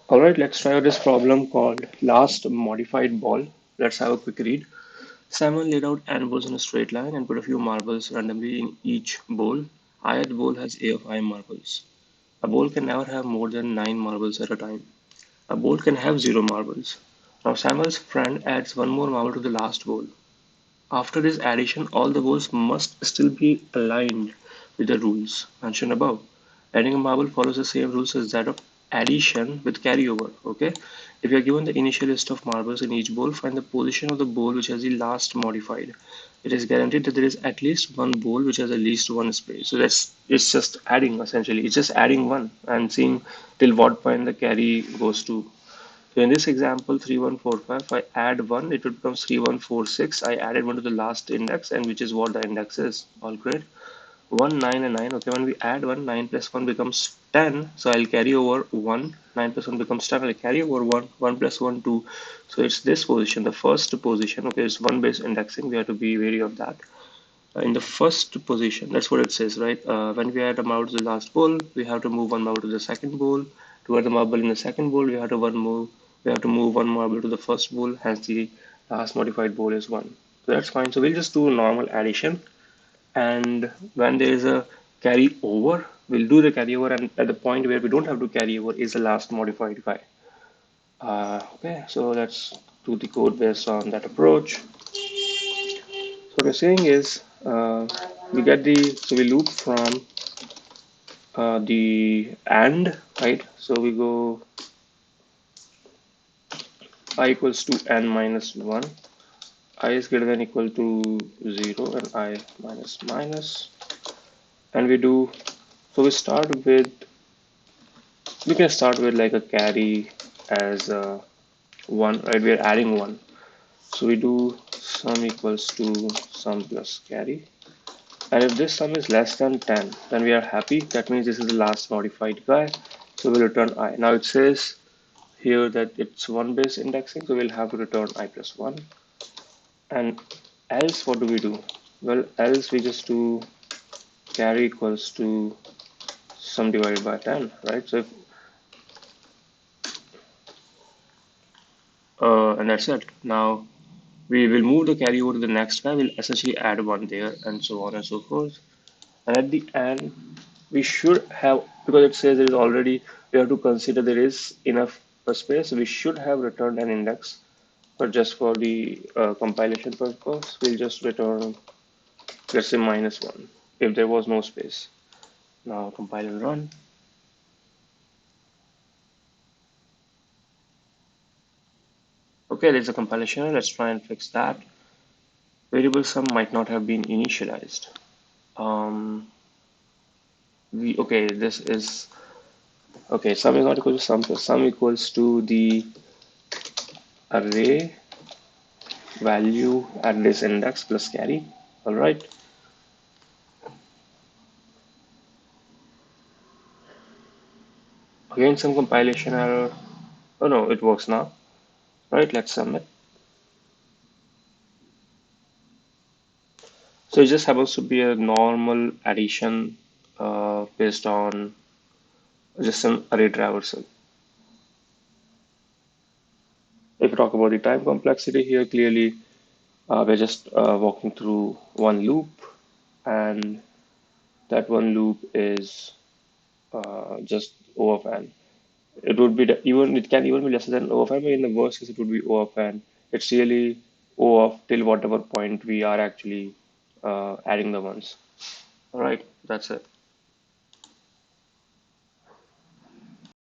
All right, let's try out this problem called last modified ball. Let's have a quick read. Simon laid out n balls in a straight line and put a few marbles randomly in each bowl. Ith bowl has A of I marbles. A bowl can never have more than 9 marbles at a time. A bowl can have 0 marbles. Now Samuel's friend adds one more marble to the last bowl. After this addition, all the bowls must still be aligned with the rules mentioned above. Adding a marble follows the same rules as that of addition with carryover. Okay, if you are given the initial list of marbles in each bowl, find the position of the bowl which has the last modified. It is guaranteed that there is at least one bowl which has at least one space. So that's it's just adding essentially. It's just adding one and seeing till what point the carry goes to. So in this example, 3145, if I add 1, it would become 3146. I added 1 to the last index, and which is what the index is. All great. 1, 9, and 9. Okay, when we add 1, 9 plus 1 becomes 10. So I'll carry over 1. 9 plus 1 becomes 10. I'll carry over 1. 1 plus 1, 2. So it's this position, the first position. Okay, it's 1 base indexing. We have to be wary of that. In the first position, that's what it says, right? When we add a marble to the last bowl, we have to move one marble to the second bowl. To add the marble in the second bowl, we have to move one marble to the first bowl. Hence, the last modified bowl is one. So that's fine. So we'll just do normal addition, and when there is a carry over, we'll do the carry over, and at the point where we don't have to carry over is the last modified guy. Okay, so let's do the code based on that approach. So what we're saying is we get the so we loop from the and, right? So we go I equals to n minus 1, I is greater than equal to 0, and I minus minus, and we do so we can start with like a carry as 1, right? We are adding 1, so we do sum equals to sum plus carry. And if this sum is less than 10, then we are happy. That means this is the last modified guy. So we'll return I. Now it says here that it's 1 base indexing, so we'll have to return I plus 1. And else, what do we do? Well, else we just do carry equals to sum divided by 10, right? So if, and that's it. Now we will move the carry over to the next guy. We'll essentially add 1 there, and so on and so forth. And at the end, we should have, because it says there is already, we have to consider there is enough space, we should have returned an index, but just for the compilation purpose, we'll just return, let's say minus 1 if there was no space. Now compile and run. Okay, there's a compilation error. Let's try and fix that. Variable sum might not have been initialized. Okay, this is okay. Sum is not equal to sum plus sum equals to the array value at this index plus carry. All right. Again, some compilation error. Oh no, it works now. All right, let's submit. So it just happens to be a normal addition based on just an array traversal. If we talk about the time complexity here, clearly we're just walking through one loop, and that one loop is just O of n. It would be even it can even be lesser than O of n, but in the worst case it would be O of n. It's really O of till whatever point we are actually adding the ones. All right, that's it.